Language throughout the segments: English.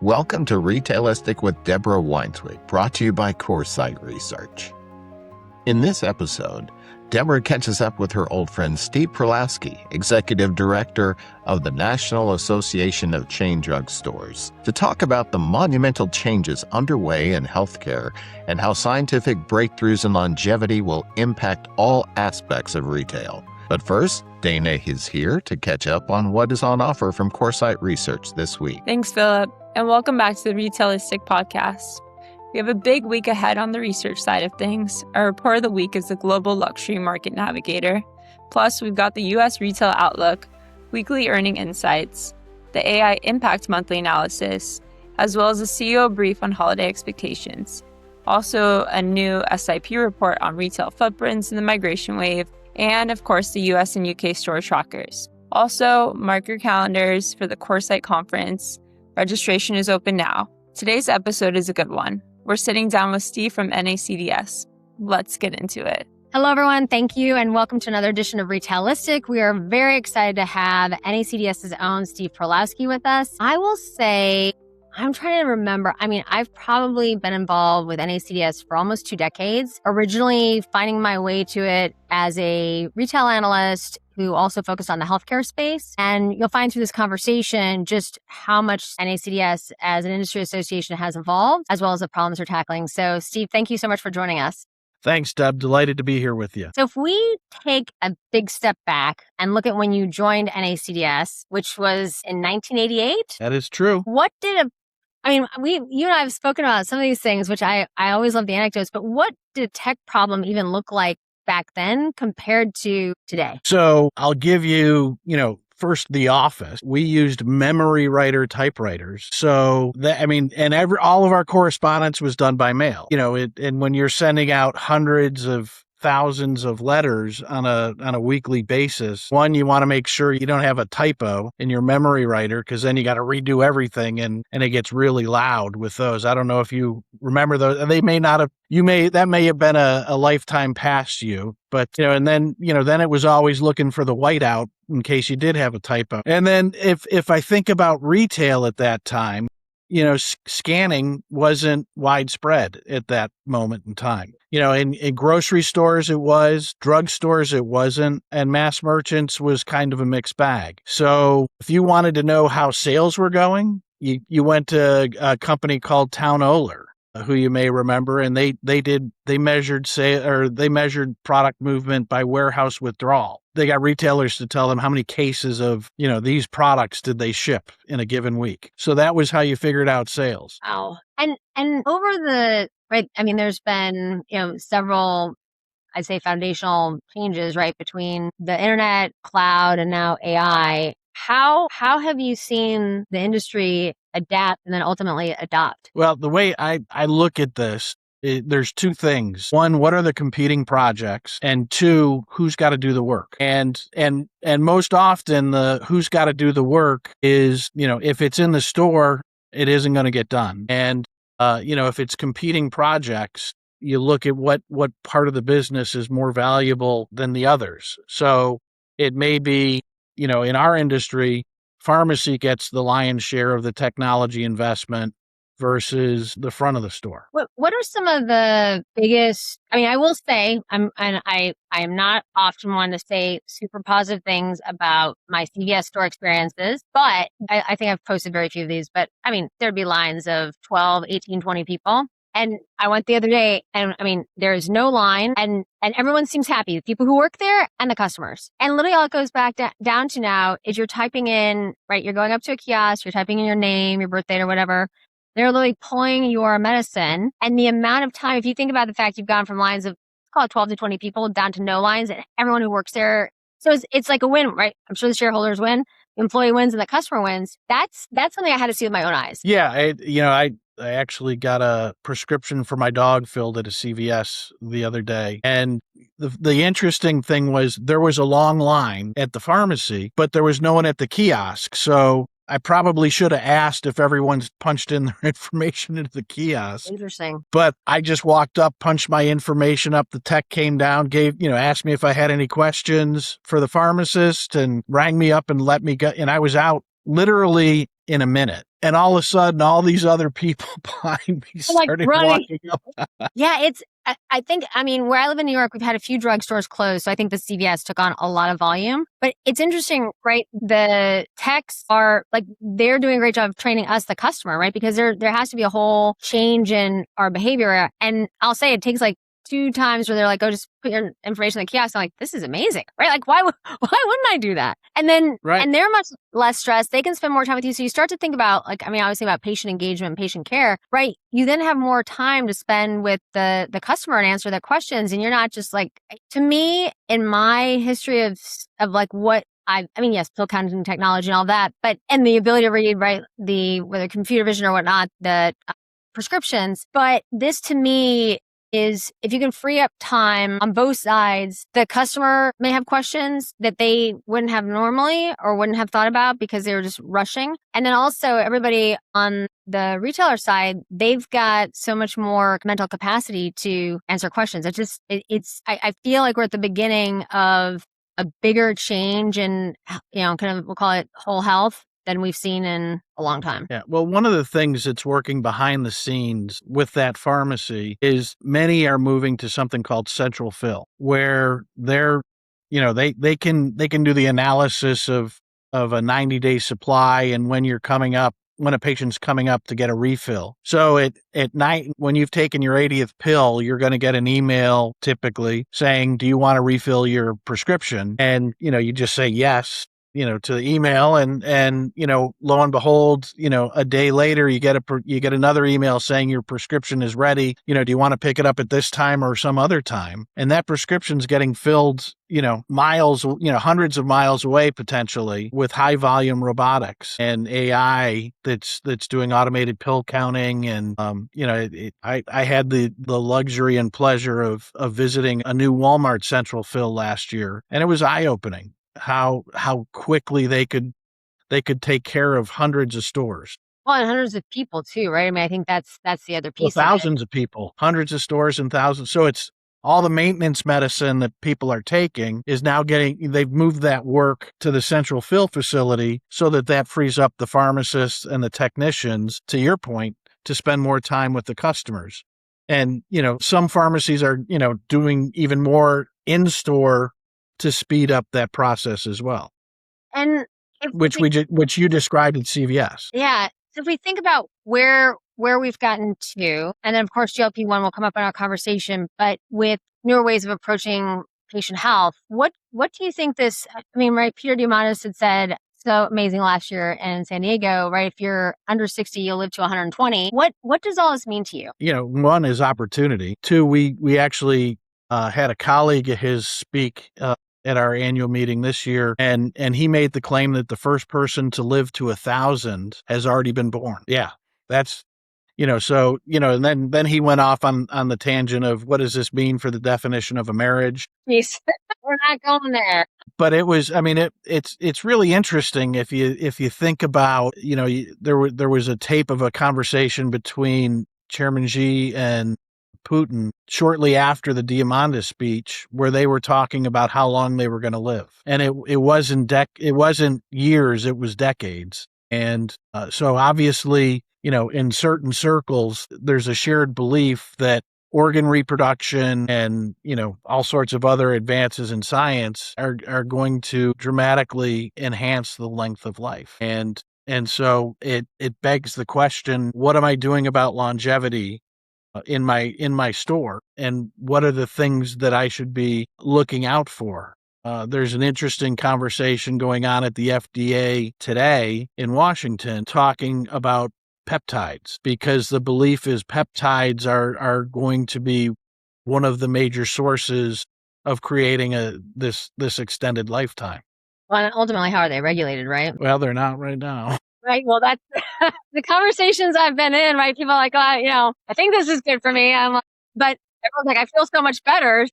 Welcome to Retailistic with Deborah Weinswig, brought to you by Coresight Research. In this episode, Deborah catches up with her old friend Steve Perlowski, Executive Director of the National Association of Chain Drug Stores, to talk about the monumental changes underway in healthcare and how scientific breakthroughs in longevity will impact all aspects of retail. But first, Dana is here to catch up on what is on offer from Coresight Research this week. Thanks, Philip, and welcome back to the Retailistic podcast. We have a big week ahead on the research side of things. Our report of the week is the Global Luxury Market Navigator. Plus, we've got the U.S. Retail Outlook, Weekly Earning Insights, the AI Impact Monthly Analysis, as well as a CEO brief on holiday expectations. Also, a new SIP report on retail footprints in the migration wave, and of course, the US and UK store trackers. Also, mark your calendars for the Coresight conference. Registration is open now. Today's episode is a good one. We're sitting down with Steve from NACDS. Let's get into it. Hello, everyone. Thank you, and welcome to another edition of Retailistic. We are very excited to have NACDS's own Steve Perlowski with us. I will say, I'm trying to remember. I've probably been involved with NACDS for almost 2 decades, originally finding my way to it as a retail analyst who also focused on the healthcare space. And you'll find through this conversation just how much NACDS as an industry association has evolved, as well as the problems we're tackling. So, Steve, thank you so much for joining us. Thanks, Deb. Delighted to be here with you. So if we take a big step back and look at when you joined NACDS, which was in 1988. That is true. You and I have spoken about some of these things, which I always love the anecdotes, but what did a tech problem even look like back then compared to today? So I'll give you, first the office. We used memory writer typewriters. So all of our correspondence was done by mail. And when you're sending out hundreds of thousands of letters on a weekly basis, one, you want to make sure you don't have a typo in your memory writer, because then you got to redo everything, and it gets really loud with those. I don't know if you remember those. They may not have. That may have been a lifetime past you, but then it was always looking for the whiteout in case you did have a typo. And then if I think about retail at that time, scanning wasn't widespread at that moment in time. In grocery stores, it was, drugstores, it wasn't, and mass merchants was kind of a mixed bag. So if you wanted to know how sales were going, you went to a company called Town Oler, who you may remember, and they measured they measured product movement by warehouse withdrawal. They got retailers to tell them how many cases of, these products did they ship in a given week. So that was how you figured out sales. Wow. And over there's been, several, I'd say, foundational changes, right, between the internet, cloud, and now AI. How have you seen the industry adapt and then ultimately adopt? Well, the way I look at this, there's 2 things. One, what are the competing projects? And 2, who's got to do the work? And most often the who's got to do the work is, if it's in the store, it isn't going to get done. And, if it's competing projects, you look at what part of the business is more valuable than the others. So it may be, in our industry, pharmacy gets the lion's share of the technology investment versus the front of the store. What are some of the biggest? I will say, I am not often one to say super positive things about my CVS store experiences, but I think I've posted very few of these. But there'd be lines of 12, 18, 20 people. And I went the other day, and there is no line, and everyone seems happy. The people who work there and the customers. And literally all it goes back down to now is you're typing in, right? You're going up to a kiosk, you're typing in your name, your birth date, or whatever. They're literally pulling your medicine, and the amount of time, if you think about the fact you've gone from lines of, call it 12 to 20 people down to no lines, and everyone who works there. So it's like a win, right? I'm sure the shareholders win, the employee wins, and the customer wins. That's something I had to see with my own eyes. Yeah. I actually got a prescription for my dog filled at a CVS the other day. And the interesting thing was there was a long line at the pharmacy, but there was no one at the kiosk. So I probably should have asked if everyone's punched in their information into the kiosk. Interesting. But I just walked up, punched my information up. The tech came down, asked me if I had any questions for the pharmacist, and rang me up and let me go. And I was out literally in a minute. And all of a sudden, all these other people behind me Like started running. walking up. Yeah, I think, I mean, where I live in New York, we've had a few drugstores close. So I think the CVS took on a lot of volume. But it's interesting, right? The techs are like, they're doing a great job of training us, the customer, right? Because there has to be a whole change in our behavior. And I'll say it takes like 2 times where they're like, oh, just put your information in the kiosk. I'm like, this is amazing, right? Like, why wouldn't I do that? And then, and they're much less stressed. They can spend more time with you. So you start to think about, like, I mean, obviously about patient engagement, patient care, right? You then have more time to spend with the customer and answer their questions. And you're not just like, to me, in my history of like what I mean, yes, pill counting technology and all that, but, and the ability to read, right, whether computer vision or whatnot, the prescriptions. But this to me is, if you can free up time on both sides, the customer may have questions that they wouldn't have normally or wouldn't have thought about because they were just rushing. And then also everybody on the retailer side, they've got so much more mental capacity to answer questions. I feel like we're at the beginning of a bigger change in, kind of, we'll call it whole health, than we've seen in a long time. Yeah. Well, one of the things that's working behind the scenes with that pharmacy is many are moving to something called central fill, where they can do the analysis of a 90-day supply and when a patient's coming up to get a refill. So at night, when you've taken your 80th pill, you're going to get an email typically saying, do you want to refill your prescription? And, you just say yes, to the email, and lo and behold, a day later you get another email saying your prescription is ready. Do you want to pick it up at this time or some other time? And that prescription's getting filled, miles, hundreds of miles away potentially, with high volume robotics and AI that's doing automated pill counting. And I had the luxury and pleasure of visiting a new Walmart central fill last year, and it was eye-opening how quickly they could take care of hundreds of stores. Well, and hundreds of people too, right? I mean, I think that's the other piece. Well, thousands of people, hundreds of stores and thousands. So it's all the maintenance medicine that people are taking is now they've moved that work to the central fill facility so that frees up the pharmacists and the technicians, to your point, to spend more time with the customers. And, some pharmacies are, doing even more in-store to speed up that process as well. And which you described at CVS. Yeah. So if we think about where we've gotten to, and then of course GLP-1 will come up in our conversation, but with newer ways of approaching patient health, what do you think this? I mean, right? Peter Diamandis had said so amazing last year in San Diego, right? If you're under 60, you'll live to 120. What does all this mean to you? One is opportunity. Two, we actually had a colleague of his speak at our annual meeting this year, and he made the claim that the first person to live to 1,000 has already been born. Yeah, that's and then he went off on the tangent of what does this mean for the definition of a marriage. Jeez, we're not going there. But it was, I mean, it's really interesting if you think about, there was a tape of a conversation between Chairman Xi and Putin shortly after the Diamandis speech, where they were talking about how long they were going to live, and it wasn't years, it was decades. And so obviously, in certain circles, there's a shared belief that organ reproduction and all sorts of other advances in science are going to dramatically enhance the length of life. And so it begs the question: what am I doing about longevity in my store, and what are the things that I should be looking out for? There's an interesting conversation going on at the FDA today in Washington talking about peptides, because the belief is peptides are going to be one of the major sources of creating this extended lifetime. Well, and ultimately, how are they regulated, right? Well, they're not right now. Right. Well, that's the conversations I've been in, right? People are like, I think this is good for me. I'm like, but everyone's like, I feel so much better.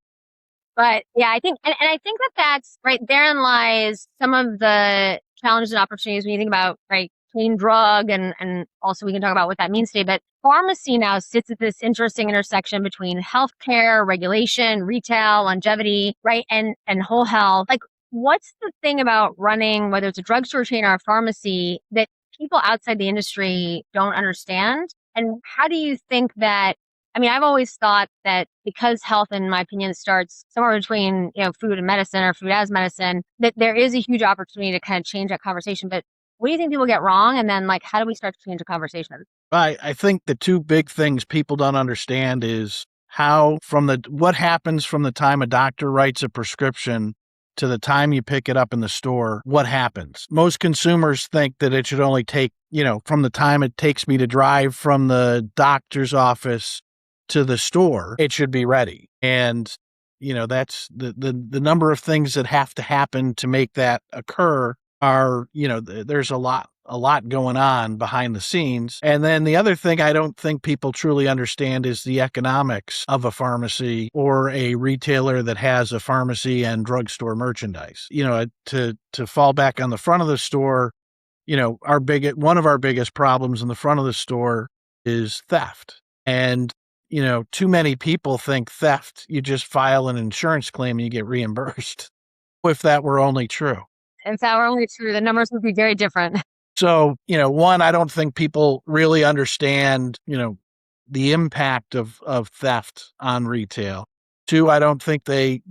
But yeah, I think, and I think that's right. Therein lies some of the challenges and opportunities when you think about, right, clean drug, and also we can talk about what that means today. But pharmacy now sits at this interesting intersection between healthcare, regulation, retail, longevity, right, and whole health. Like, what's the thing about running, whether it's a drugstore chain or a pharmacy, that people outside the industry don't understand? And how do you think that, I mean, I've always thought that because health, in my opinion, starts somewhere between, food and medicine or food as medicine, that there is a huge opportunity to kind of change that conversation. But what do you think people get wrong? And then how do we start to change the conversation? I think the two big things people don't understand is what happens from the time a doctor writes a prescription to the time you pick it up in the store, what happens? Most consumers think that it should only take, from the time it takes me to drive from the doctor's office to the store, it should be ready. And, that's the number of things that have to happen to make that occur are, there's a lot going on behind the scenes. And then the other thing I don't think people truly understand is the economics of a pharmacy or a retailer that has a pharmacy and drugstore merchandise. To fall back on the front of the store, one of our biggest problems in the front of the store is theft. And too many people think theft, you just file an insurance claim and you get reimbursed. If that were only true. If that were only true, the numbers would be very different. So, one, I don't think people really understand, the impact of theft on retail. Two, I don't think they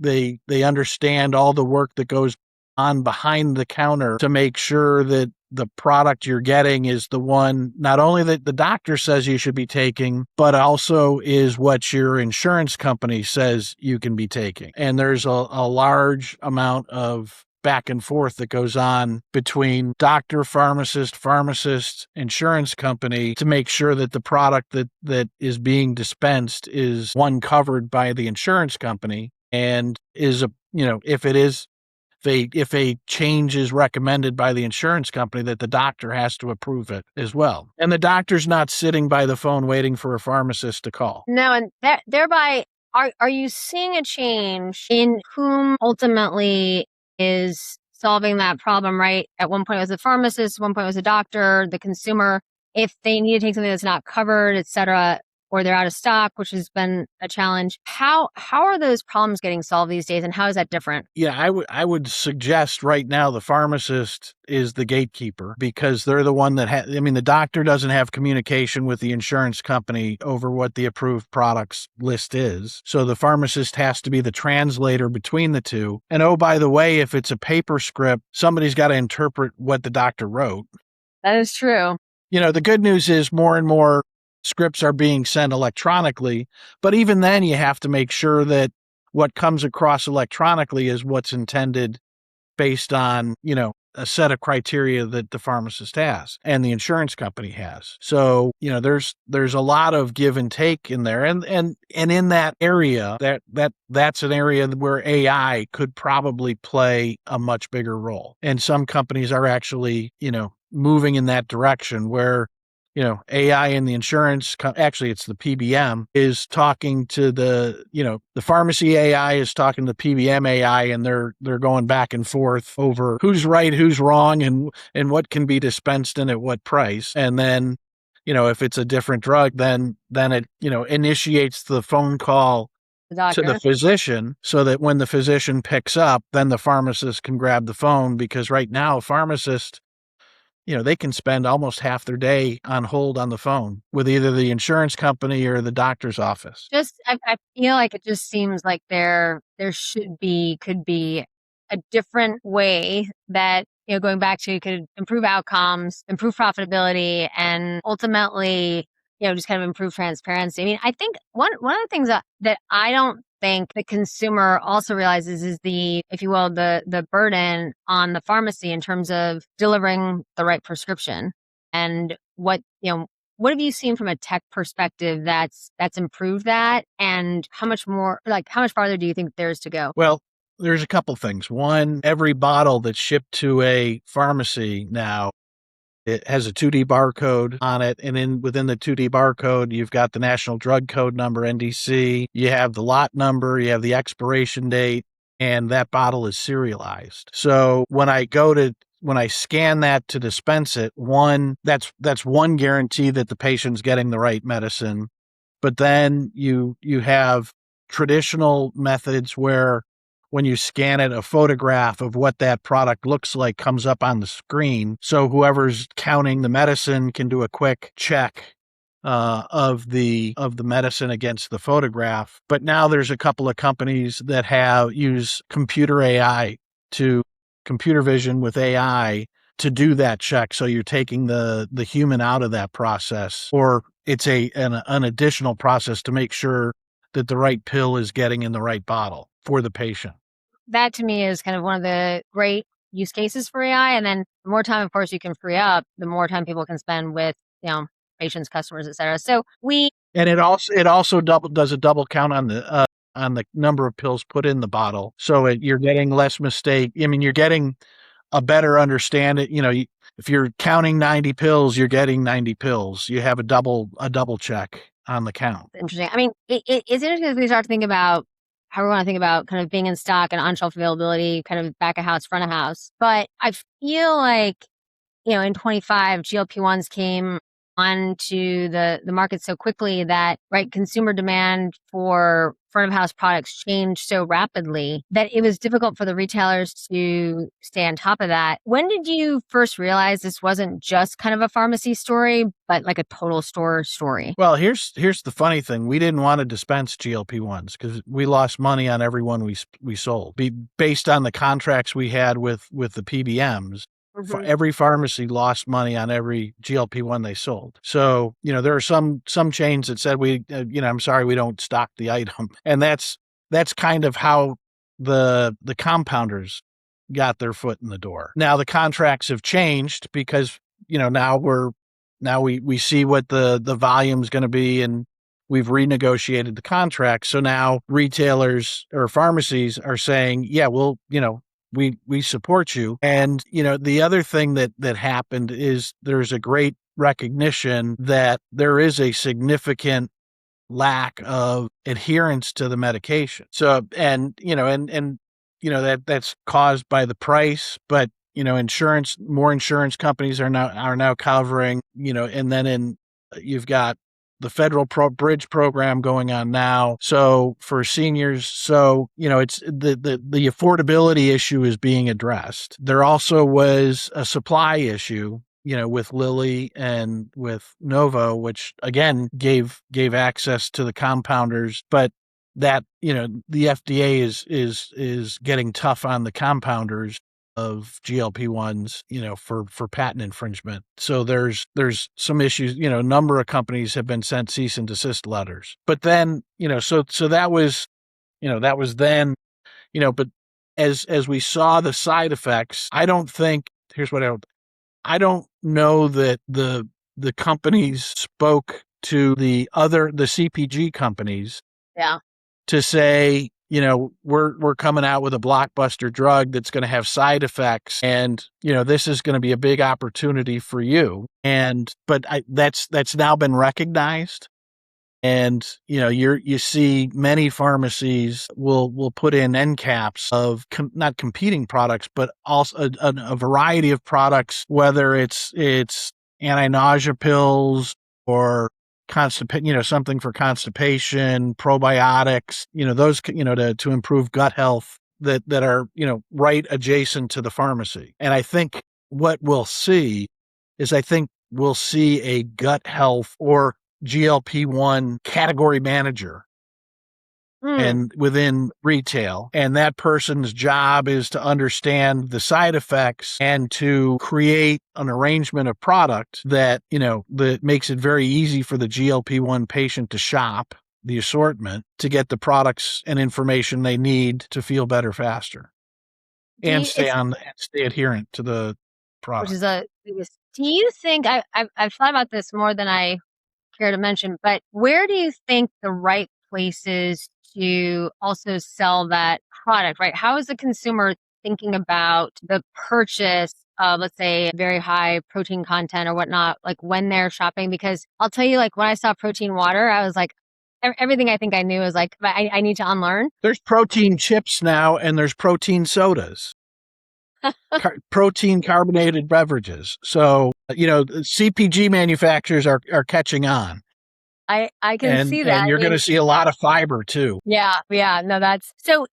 understand all the work that goes on behind the counter to make sure that the product you're getting is the one, not only that the doctor says you should be taking, but also is what your insurance company says you can be taking. And there's a large amount of back and forth that goes on between doctor, pharmacist, insurance company to make sure that the product that is being dispensed is one covered by the insurance company and is if a change is recommended by the insurance company, that the doctor has to approve it as well. And the doctor's not sitting by the phone waiting for a pharmacist to call. No, and thereby, are you seeing a change in whom ultimately is solving that problem, right? At one point it was a pharmacist, one point it was a doctor, the consumer, if they need to take something that's not covered, et cetera, or they're out of stock, which has been a challenge. How are those problems getting solved these days, and how is that different? Yeah, I would suggest right now the pharmacist is the gatekeeper because they're the one that the doctor doesn't have communication with the insurance company over what the approved products list is. So the pharmacist has to be the translator between the two. And oh, by the way, if it's a paper script, somebody's got to interpret what the doctor wrote. That is true. The good news is more and more scripts are being sent electronically, but even then you have to make sure that what comes across electronically is what's intended based on, a set of criteria that the pharmacist has and the insurance company has. So, there's a lot of give and take in there. And in that area, that's an area where AI could probably play a much bigger role. And some companies are actually, moving in that direction where AI in the insurance, actually it's the PBM, is talking to the pharmacy AI is talking to PBM AI, and they're going back and forth over who's right, who's wrong, and what can be dispensed and at what price. And then, if it's a different drug, then it, initiates the phone call to the physician so that when the physician picks up, then the pharmacist can grab the phone, because right now a pharmacist, they can spend almost half their day on hold on the phone with either the insurance company or the doctor's office. I feel like it just seems like there could be a different way that, going back to, could improve outcomes, improve profitability, and ultimately, just kind of improve transparency. I mean, I think one of the things that I don't think the consumer also realizes is if you will, the burden on the pharmacy in terms of delivering the right prescription. And what have you seen from a tech perspective that's improved that? And how much farther do you think there's to go? Well, there's a couple things. One, every bottle that's shipped to a pharmacy now, it has a 2D barcode on it, and within the 2D barcode, you've got the National Drug Code number, NDC, you have the lot number, you have the expiration date, and that bottle is serialized. So when I scan that to dispense it, that's one guarantee that the patient's getting the right medicine. But then you have traditional methods where when you scan it, a photograph of what that product looks like comes up on the screen. So whoever's counting the medicine can do a quick check of the medicine against the photograph. But now there's a couple of companies that use computer vision with AI to do that check. So you're taking the human out of that process, or it's an additional process to make sure that the right pill is getting in the right bottle for the patient. That to me is kind of one of the great use cases for AI. And then the more time, of course, you can free up, the more time people can spend with, patients, customers, et cetera. So it also does a double count on the number of pills put in the bottle. So you're getting less mistake. I mean, you're getting a better understanding. If you're counting 90 pills, you're getting 90 pills. You have a double check on the count. Interesting. I mean, it's interesting as we start to think about how we want to think about kind of being in stock and on-shelf availability, kind of back of house, front of house. But I feel like, in 25, GLP-1s came onto the market so quickly that, right, consumer demand for front of house products changed so rapidly that it was difficult for the retailers to stay on top of that. When did you first realize this wasn't just kind of a pharmacy story, but like a total store story? Well, here's the funny thing. We didn't want to dispense GLP-1s because we lost money on every one we sold. Based on the contracts we had with the PBMs, for every pharmacy lost money on every GLP-1 they sold. So, there are some chains that said I'm sorry, we don't stock the item. And that's kind of how the compounders got their foot in the door. Now the contracts have changed because, now we see what the volume is going to be, and we've renegotiated the contract. So now retailers or pharmacies are saying, yeah, well, we support you. And, the other thing that happened is there's a great recognition that there is a significant lack of adherence to the medication. So, that's caused by the price, but, more insurance companies are now covering, and then you've got the federal bridge program going on now. So for seniors, it's the affordability issue is being addressed. There also was a supply issue, with Lilly and with Novo, which again gave access to the compounders, but that, the FDA is getting tough on the compounders of GLP-1s, for patent infringement. So there's some issues, a number of companies have been sent cease and desist letters. But then, so that was then, but as we saw the side effects, I don't know that the companies spoke to the CPG companies. Yeah. To say, we're coming out with a blockbuster drug that's going to have side effects, and this is going to be a big opportunity for you. But that's now been recognized, and you see many pharmacies will put in end caps of not competing products, but also a variety of products, whether it's anti-nausea pills or something for constipation, probiotics, those, to improve gut health that are, right adjacent to the pharmacy. And I think what we'll see is we'll see a gut health or GLP-1 category manager and within retail. And that person's job is to understand the side effects and to create an arrangement of product that, that makes it very easy for the GLP-1 patient to shop the assortment to get the products and information they need to feel better faster and stay adherent to the product. Do you think I've thought about this more than I care to mention, but where do you think the right place is to also sell that product, right? How is the consumer thinking about the purchase of, let's say, very high protein content or whatnot, like when they're shopping? Because I'll tell you, like when I saw protein water, I was like, everything I think I knew is like, I need to unlearn. There's protein chips now, and there's protein sodas. Protein carbonated beverages. So, CPG manufacturers are catching on. I can see that. And you're going to see a lot of fiber too. Yeah. No, that's so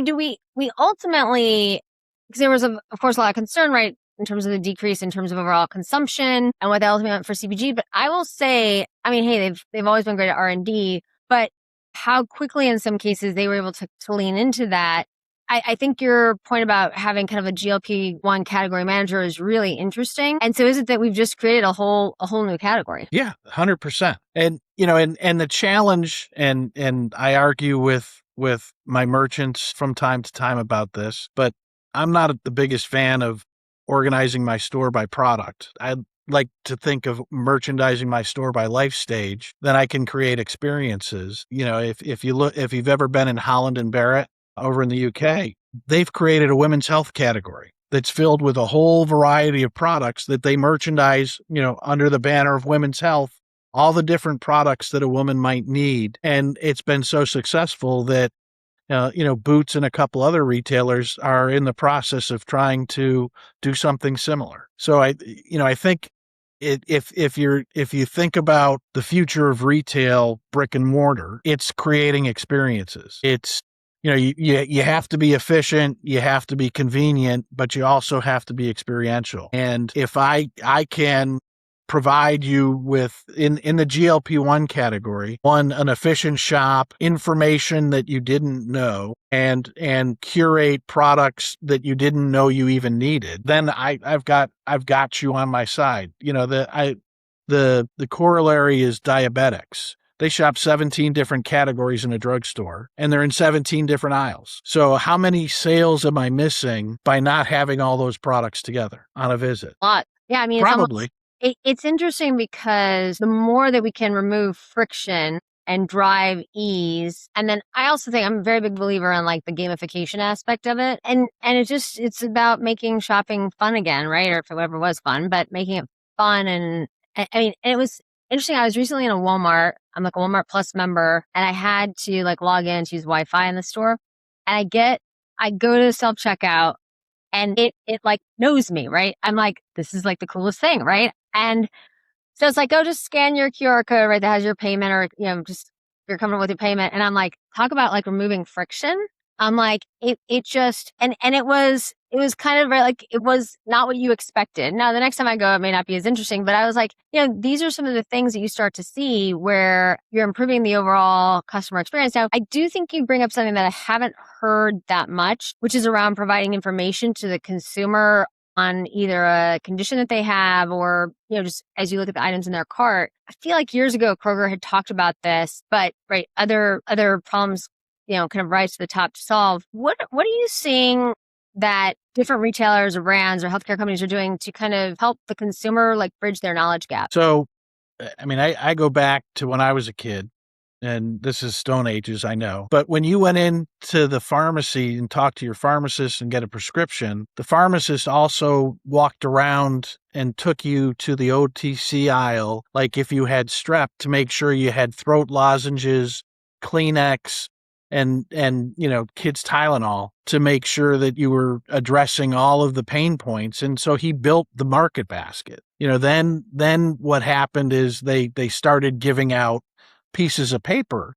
do we ultimately, because there was, of course, a lot of concern, right, in terms of the decrease in terms of overall consumption and what that ultimately meant for CPG. But I will say, I mean, hey, they've always been great at R&D, but how quickly in some cases they were able to lean into that. I think your point about having kind of a GLP-1 category manager is really interesting. And so is it that we've just created a whole new category? Yeah, 100%. And, and the challenge, and I argue with my merchants from time to time about this, but I'm not the biggest fan of organizing my store by product. I like to think of merchandising my store by life stage. Then I can create experiences. If you've ever been in Holland and Barrett over in the UK, they've created a women's health category that's filled with a whole variety of products that they merchandise, under the banner of women's health, all the different products that a woman might need. And it's been so successful that, Boots and a couple other retailers are in the process of trying to do something similar. So I think if you think about the future of retail, brick and mortar, it's creating experiences. It's, you have to be efficient, you have to be convenient, but you also have to be experiential. And if I can provide you with, in the GLP-1 category, an efficient shop, information that you didn't know, and curate products that you didn't know you even needed, then I've got you on my side. The corollary is diabetics. They shop 17 different categories in a drugstore, and they're in 17 different aisles. So how many sales am I missing by not having all those products together on a visit? A lot. Yeah, I mean, Probably. It's interesting because the more that we can remove friction and drive ease, and then I also think I'm a very big believer in like the gamification aspect of it, and it's about making shopping fun again, right? Or if it ever was fun, but making it fun. And I mean, it was interesting. I was recently in a Walmart. I'm like a Walmart Plus member, and I had to like log in to use Wi-Fi in the store, and I go to self checkout. And it like knows me, right? I'm like, this is like the coolest thing, right? And so it's like, oh, just scan your QR code, right? That has your payment, or, just if you're comfortable with your payment. And I'm like, talk about like removing friction. I'm like, it just, and it was kind of very, like, it was not what you expected. Now, the next time I go, it may not be as interesting, but I was like, these are some of the things that you start to see where you're improving the overall customer experience. Now, I do think you bring up something that I haven't heard that much, which is around providing information to the consumer on either a condition that they have or, just as you look at the items in their cart. I feel like years ago, Kroger had talked about this, but right, other problems, kind of rise to the top to solve. What are you seeing that different retailers or brands or healthcare companies are doing to kind of help the consumer like bridge their knowledge gap? So, I mean, I go back to when I was a kid, and this is Stone Ages, I know. But when you went into the pharmacy and talked to your pharmacist and get a prescription, the pharmacist also walked around and took you to the OTC aisle, like if you had strep, to make sure you had throat lozenges, Kleenex, and kids Tylenol, to make sure that you were addressing all of the pain points. And so he built the market basket. Then what happened is they started giving out pieces of paper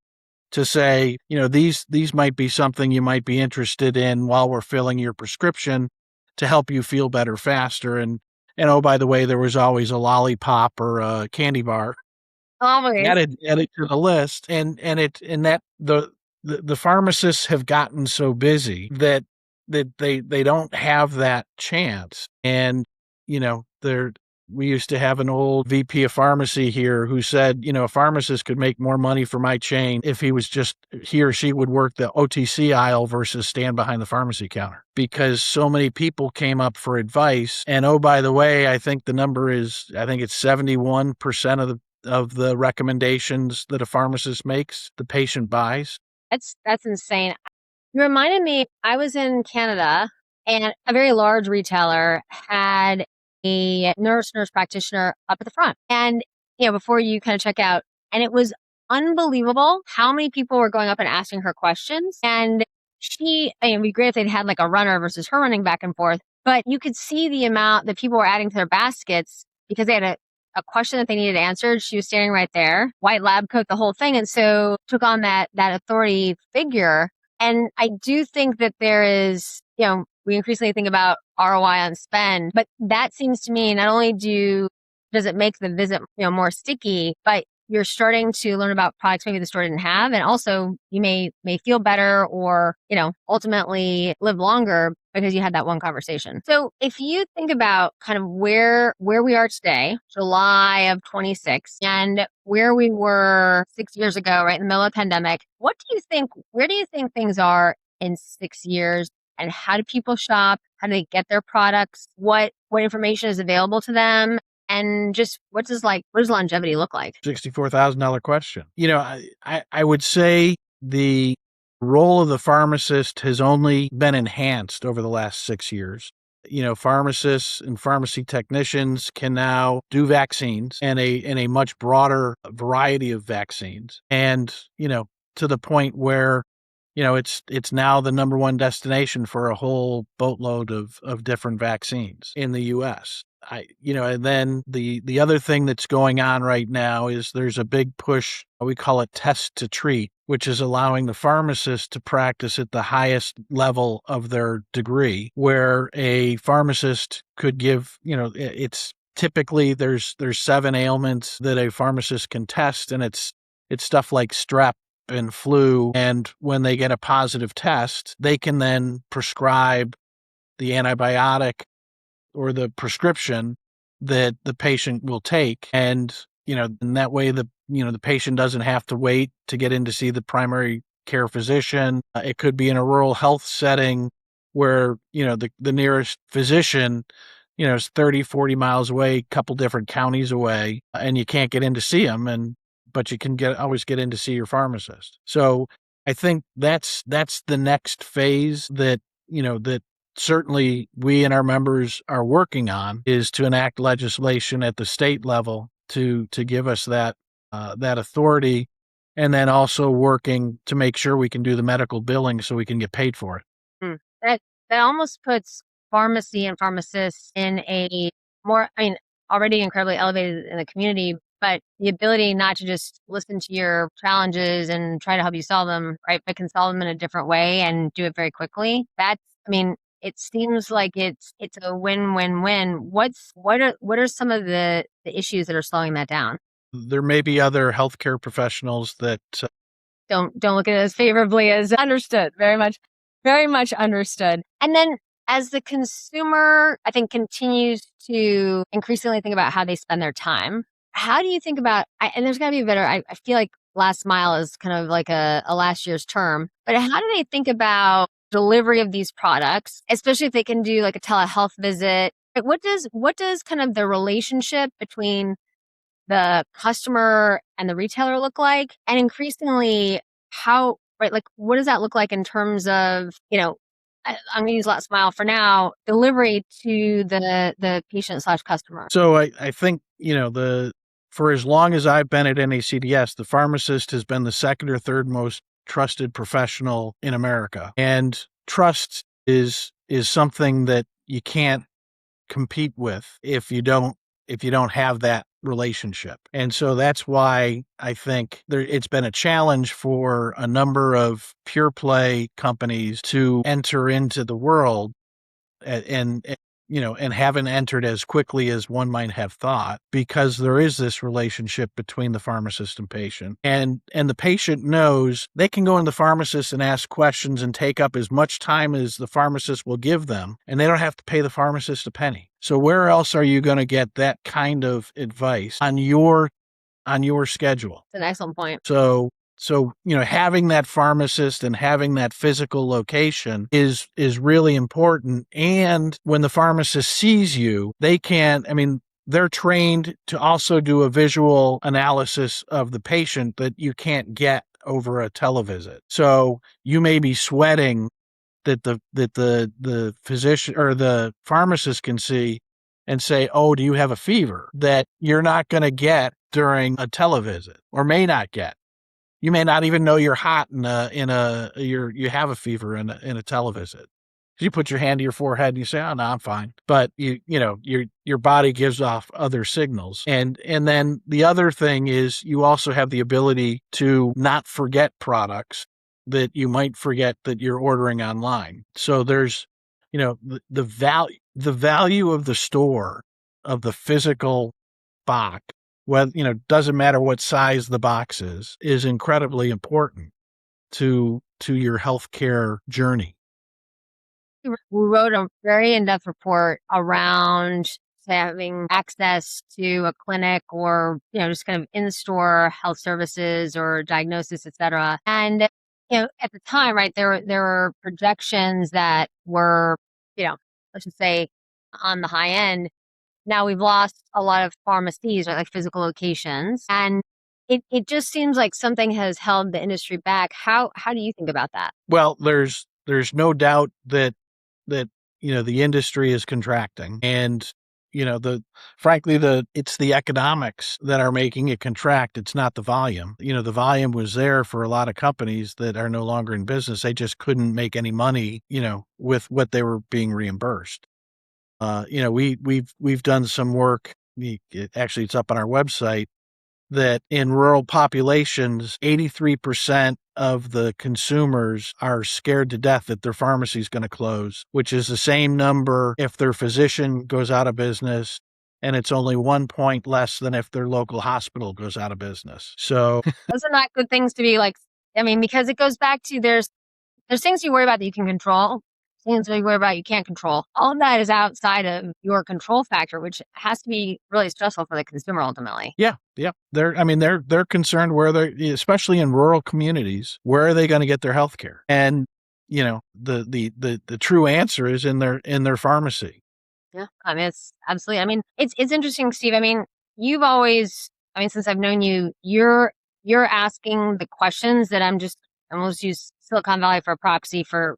to say, these might be something you might be interested in while we're filling your prescription to help you feel better faster. And oh, by the way, there was always a lollipop or a candy bar Always. added to the list. And that the pharmacists have gotten so busy that they don't have that chance. And, we used to have an old VP of pharmacy here who said, a pharmacist could make more money for my chain if he or she would work the OTC aisle versus stand behind the pharmacy counter, because so many people came up for advice. And oh, by the way, I think the number is, I think it's 71% of the recommendations that a pharmacist makes, the patient buys. That's insane. You reminded me, I was in Canada and a very large retailer had a nurse practitioner up at the front. And, before you kind of check out, and it was unbelievable how many people were going up and asking her questions. And it'd be great if they'd had like a runner versus her running back and forth, but you could see the amount that people were adding to their baskets because they had a question that they needed answered. She was standing right there, white lab coat, the whole thing. And so took on that authority figure. And I do think that there is, we increasingly think about ROI on spend, but that seems to me not only does it make the visit, more sticky, but you're starting to learn about products maybe the store didn't have. And also you may feel better or, ultimately live longer because you had that one conversation. So if you think about kind of where we are today, July of 26, and where we were 6 years ago, right in the middle of the pandemic, where do you think things are in 6 years? And how do people shop? How do they get their products? What information is available to them? And just what does longevity look like? $64,000 question. I would say the role of the pharmacist has only been enhanced over the last 6 years. Pharmacists and pharmacy technicians can now do vaccines and a much broader variety of vaccines. And, to the point where, it's now the number one destination for a whole boatload of different vaccines in the US. And then the other thing that's going on right now is there's a big push, we call it test to treat, which is allowing the pharmacist to practice at the highest level of their degree, where a pharmacist could give, it's typically there's 7 ailments that a pharmacist can test, and it's stuff like strep and flu. And when they get a positive test, they can then prescribe the antibiotic or the prescription that the patient will take. And, in that way, the patient doesn't have to wait to get in to see the primary care physician. It could be in a rural health setting where, the nearest physician, is 30, 40 miles away, a couple different counties away, and you can't get in to see them. But you can always get in to see your pharmacist. So I think that's the next phase that certainly we and our members are working on, is to enact legislation at the state level to give us that authority, and then also working to make sure we can do the medical billing so we can get paid for it. That almost puts pharmacy and pharmacists in a more, already incredibly elevated in the community, but the ability not to just listen to your challenges and try to help you solve them, right, but can solve them in a different way and do it very quickly. It seems like it's a win-win-win. What are some of the issues that are slowing that down? There may be other healthcare professionals that don't look at it as favorably as understood. Very much understood. And then as the consumer, I think, continues to increasingly think about how they spend their time, how do you think about, and there's got to be a better, I feel like last mile is kind of like a last year's term, but how do they think about delivery of these products, especially if they can do like a telehealth visit? Like what does kind of the relationship between the customer and the retailer look like? And increasingly, what does that look like in terms of, I'm going to use last mile for now, delivery to the patient/customer? So I think, for as long as I've been at NACDS, the pharmacist has been the second or third most trusted professional in America. And trust is something that you can't compete with if you don't have that relationship. And so that's why I think it's been a challenge for a number of pure play companies to enter into the world and haven't entered as quickly as one might have thought, because there is this relationship between the pharmacist and patient. And the patient knows they can go in the pharmacist and ask questions and take up as much time as the pharmacist will give them, and they don't have to pay the pharmacist a penny. So where else are you going to get that kind of advice on your schedule? That's an excellent point. So having that pharmacist and having that physical location is really important. And when the pharmacist sees you, they're trained to also do a visual analysis of the patient that you can't get over a televisit. So you may be sweating that the physician or the pharmacist can see and say, "Oh, do you have a fever?" that you're not going to get during a televisit, or may not get. You may not even know you're hot you have a fever in a televisit. You put your hand to your forehead and you say, "Oh no, I'm fine," but your body gives off other signals. And then the other thing is you also have the ability to not forget products that you might forget that you're ordering online. So there's the value of the store, of the physical box, whether doesn't matter what size the box is incredibly important to your healthcare journey. We wrote a very in-depth report around having access to a clinic or, just kind of in-store health services or diagnosis, et cetera. And, at the time, right, there were projections that were, let's just say on the high end. Now we've lost a lot of pharmacies, right, like physical locations. And it just seems like something has held the industry back. How do you think about that? Well, there's no doubt that the industry is contracting, and frankly it's the economics that are making it contract. It's not the volume. The volume was there for a lot of companies that are no longer in business. They just couldn't make any money, with what they were being reimbursed. We've done some work. Actually, it's up on our website, that in rural populations, 83% of the consumers are scared to death that their pharmacy is going to close, which is the same number if their physician goes out of business, and it's only 1 point less than if their local hospital goes out of business. So those are not good things to be like, because it goes back to there's things you worry about that you can control, things that you worry about you can't control. All of that is outside of your control factor, which has to be really stressful for the consumer ultimately. Yeah. They're concerned where especially in rural communities, where are they going to get their health care? And the true answer is in their pharmacy. Yeah, it's absolutely. It's interesting, Steve. You've always, since I've known you, you're asking the questions that I'm going to use Silicon Valley for a proxy for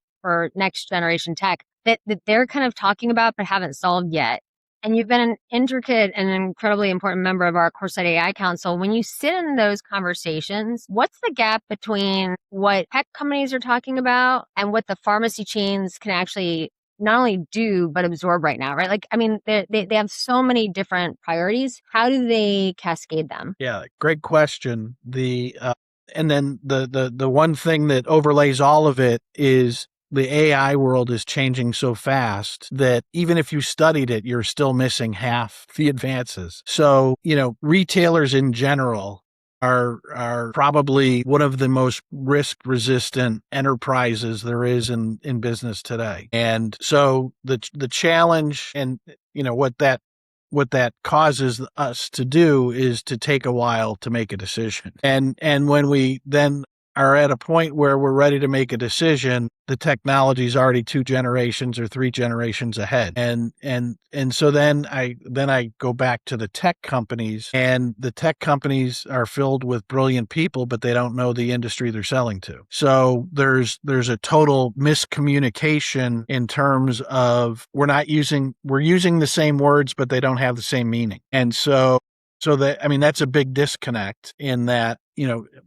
next generation tech that they're kind of talking about but haven't solved yet. And you've been an intricate and incredibly important member of our Coresight AI Council. When you sit in those conversations, what's the gap between what tech companies are talking about and what the pharmacy chains can actually not only do, but absorb right now, right? They have so many different priorities. How do they cascade them? Yeah, great question. And then the one thing that overlays all of it is the AI world is changing so fast that even if you studied it, you're still missing half the advances. So, retailers in general are probably one of the most risk-resistant enterprises there is in business today. And so the challenge and, what that causes us to do is to take a while to make a decision. And when we then are at a point where we're ready to make a decision, the technology is already 2 generations or 3 generations ahead. And so then I go back to the tech companies, and the tech companies are filled with brilliant people, but they don't know the industry they're selling to. So there's a total miscommunication in terms of we're using the same words, but they don't have the same meaning. And so that's a big disconnect in that,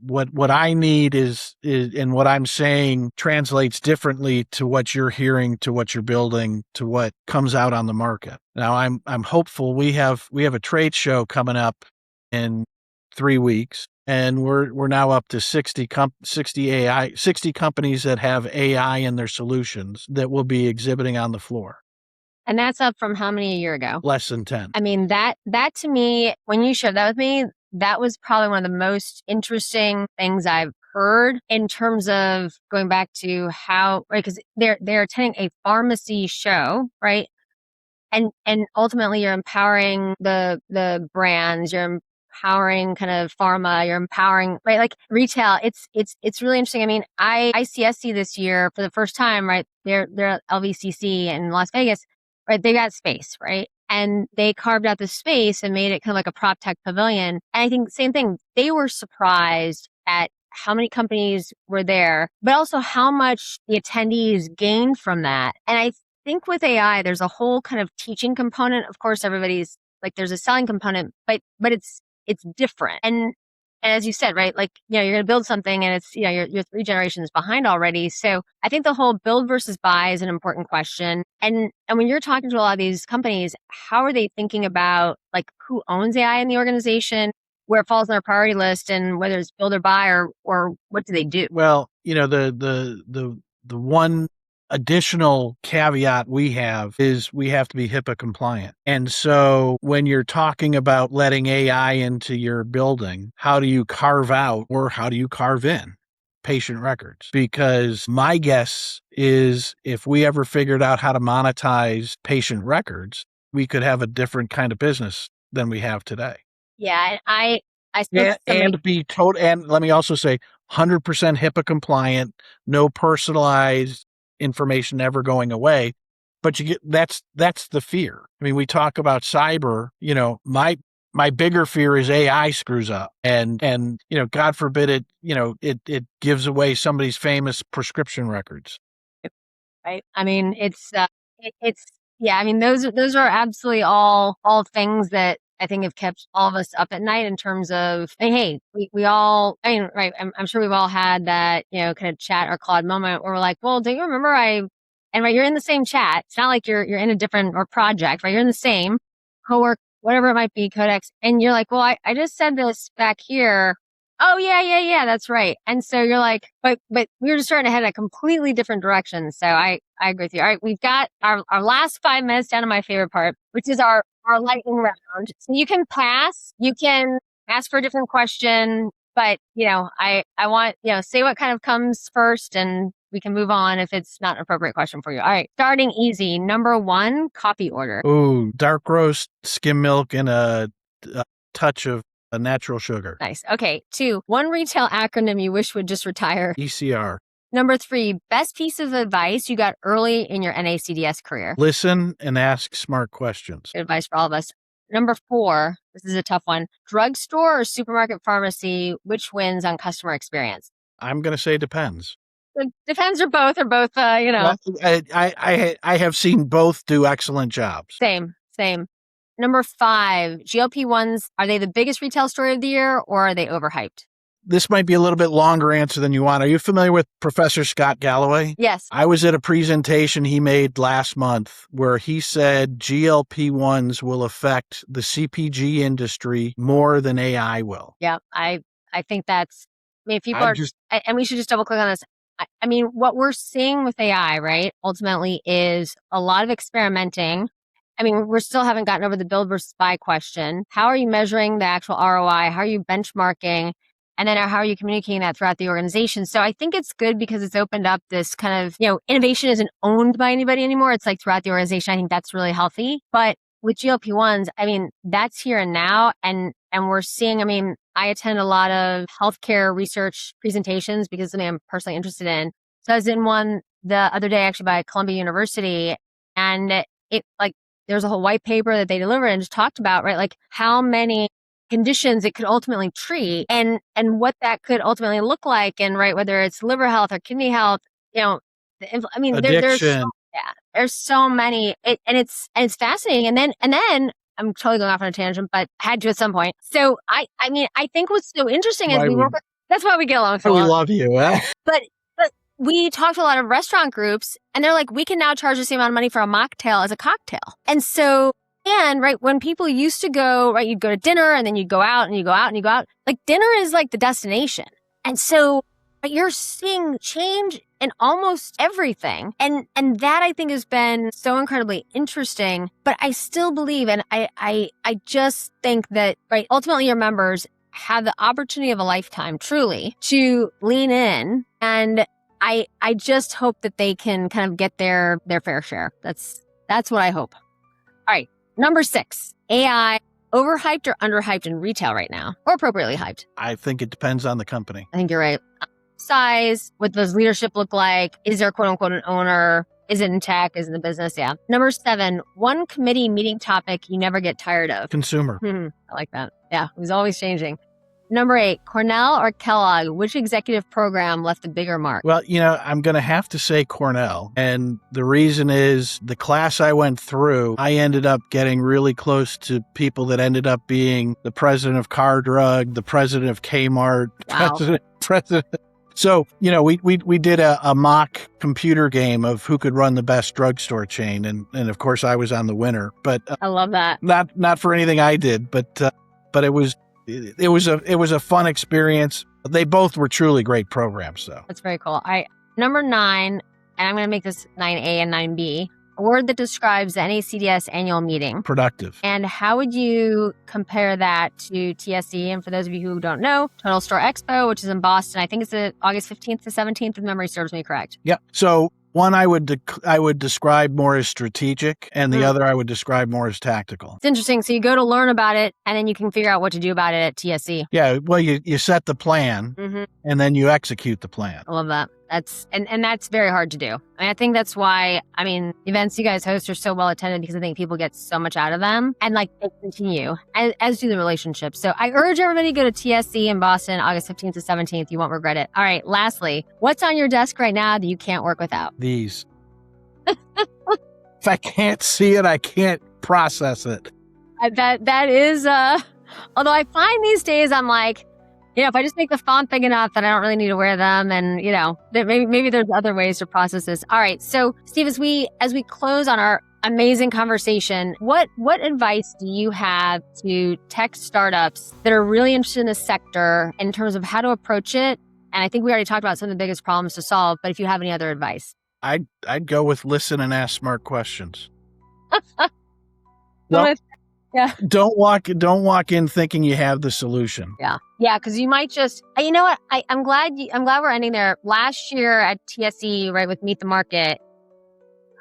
what I need is and what I'm saying translates differently to what you're hearing, to what you're building, to what comes out on the market. Now I'm hopeful. We have a trade show coming up in 3 weeks, and we're now up to 60 companies that have AI in their solutions that will be exhibiting on the floor. And that's up from how many a year ago? Less than 10. That to me, when you shared that with me, that was probably one of the most interesting things I've heard in terms of going back to how, right, because they're attending a pharmacy show, right? And ultimately you're empowering the brands, you're empowering kind of pharma, you're empowering, right? Like retail, it's really interesting. ICSC this year for the first time, right? They're at LVCC in Las Vegas, right? They got space, right? And they carved out the space and made it kind of like a prop tech pavilion. And I think same thing, they were surprised at how many companies were there, but also how much the attendees gained from that. And I think with AI, there's a whole kind of teaching component. Of course, everybody's like, there's a selling component, but it's different. And And as you said, right, like, you're going to build something and it's, you're 3 generations behind already. So I think the whole build versus buy is an important question. And when you're talking to a lot of these companies, how are they thinking about like who owns AI in the organization, where it falls on their priority list, and whether it's build or buy, or what do they do? Well, the one additional caveat we have is we have to be HIPAA compliant. And so when you're talking about letting AI into your building, how do you carve out or how do you carve in patient records? Because my guess is if we ever figured out how to monetize patient records, we could have a different kind of business than we have today. Yeah, and and let me also say 100% HIPAA compliant, no personalized information ever going away. But that's the fear. I mean, we talk about cyber, my bigger fear is AI screws up and God forbid it gives away somebody's famous prescription records. Right. I mean, yeah, I mean, those are absolutely all things that I think have kept all of us up at night in terms of, hey, we all, I mean, right. I'm sure we've all had that, kind of chat or Claude moment where we're like, well, do you remember and right, you're in the same chat. It's not like you're in a different or project, right? You're in the same cowork, whatever it might be, codex. And you're like, well, I just said this back here. Oh, yeah, that's right. And so you're like, but we were just starting to head in a completely different direction. So I agree with you. All right, we've got our last 5 minutes down to my favorite part, which is our lightning round. So you can pass, you can ask for a different question, but I want, say what kind of comes first and we can move on if it's not an appropriate question for you. All right, starting easy. Number 1, coffee order. Ooh, dark roast, skim milk, and a touch of a natural sugar. Nice. Okay. 2, one retail acronym you wish would just retire. ECR. Number 3, best piece of advice you got early in your NACDS career. Listen and ask smart questions. Good advice for all of us. Number 4, this is a tough one. Drugstore or supermarket pharmacy, which wins on customer experience? I'm going to say depends. It depends, or both, Well, I have seen both do excellent jobs. Same. Number 5, GLP-1s, are they the biggest retail story of the year or are they overhyped? This might be a little bit longer answer than you want. Are you familiar with Professor Scott Galloway? Yes. I was at a presentation he made last month where he said GLP-1s will affect the CPG industry more than AI will. Yeah, I think that's, I mean, people and we should just double click on this. I mean, what we're seeing with AI, right, ultimately is a lot of experimenting. I mean, we still haven't gotten over the build versus buy question. How are you measuring the actual ROI? How are you benchmarking? And then how are you communicating that throughout the organization? So I think it's good because it's opened up this kind of, innovation isn't owned by anybody anymore. It's like throughout the organization. I think that's really healthy. But with GLP-1s, I mean, that's here and now. And we're seeing, I mean, I attend a lot of healthcare research presentations because something I'm personally interested in. So I was in one the other day actually by Columbia University, and there's a whole white paper that they delivered and just talked about, right, like how many conditions it could ultimately treat and what that could ultimately look like, and right, whether it's liver health or kidney health, there's so many, and it's fascinating. And then I'm totally going off on a tangent, but had to at some point. So I mean, I think what's so interesting is that's why we get along so well. We love you. But we talked to a lot of restaurant groups and they're like, we can now charge the same amount of money for a mocktail as a cocktail. And so, right, when people used to go, right, you'd go to dinner and then you'd go out and you go out and you go out, like dinner is like the destination. And so you're seeing change in almost everything. And that I think has been so incredibly interesting, but I still believe, and I just think that, right, ultimately your members have the opportunity of a lifetime truly to lean in, and I just hope that they can kind of get their fair share. That's what I hope. All right. Number 6, AI, overhyped or underhyped in retail right now, or appropriately hyped? I think it depends on the company. I think you're right. Size, what does leadership look like? Is there quote unquote an owner? Is it in tech? Is it in the business? Yeah. Number 7, one committee meeting topic you never get tired of. Consumer. I like that. Yeah. It was always changing. Number 8, Cornell or Kellogg? Which executive program left a bigger mark? Well, I'm going to have to say Cornell. And the reason is the class I went through, I ended up getting really close to people that ended up being the president of Car Drug, the president of Kmart, Wow. president. So, we did a mock computer game of who could run the best drugstore chain. And of course, I was on the winner. But I love that. not for anything I did, but it was a fun experience. They both were truly great programs, though. That's very cool. All right. Number 9, and I'm going to make this 9A and 9B. A word that describes the NACDS annual meeting. Productive. And how would you compare that to TSE? And for those of you who don't know, Total Store Expo, which is in Boston, I think it's August 15th to 17th, if memory serves me correct. Yeah. So one I would describe more as strategic, and the other I would describe more as tactical. It's interesting. So you go to learn about it, and then you can figure out what to do about it at TSE. Yeah. Well, you set the plan, and then you execute the plan. I love that. That's very hard to do. I think that's why, events you guys host are so well attended, because I think people get so much out of them, and they continue, as do the relationships. So I urge everybody to go to TSE in Boston, August 15th to 17th. You won't regret it. All right. Lastly, what's on your desk right now that you can't work without? These. If I can't see it, I can't process it. That is, although I find these days I'm like, if I just make the font big enough, then I don't really need to wear them. And, maybe there's other ways to process this. All right. So Steve, as we close on our amazing conversation, what advice do you have to tech startups that are really interested in this sector in terms of how to approach it? And I think we already talked about some of the biggest problems to solve, but if you have any other advice. I'd go with listen and ask smart questions. Yeah. Don't walk in thinking you have the solution. Yeah. Because you might just, you know what? I'm glad we're ending there. Last year at TSE, right, with Meet the Market,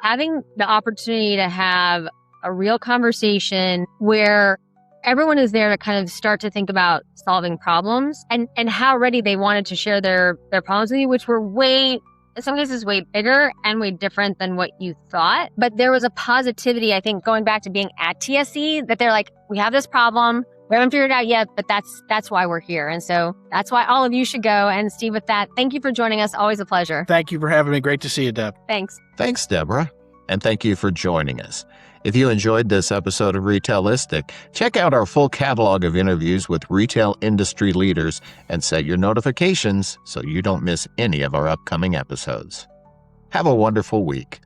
having the opportunity to have a real conversation where everyone is there to kind of start to think about solving problems and how ready they wanted to share their problems with you, which were in some cases way bigger and way different than what you thought. But there was a positivity, I think, going back to being at TSE, that they're like, we have this problem. We haven't figured it out yet, but that's why we're here. And so that's why all of you should go. And Steve, with that, thank you for joining us. Always a pleasure. Thank you for having me. Great to see you, Deb. Thanks. Thanks, Deborah. And thank you for joining us. If you enjoyed this episode of Retailistic, check out our full catalog of interviews with retail industry leaders and set your notifications so you don't miss any of our upcoming episodes. Have a wonderful week.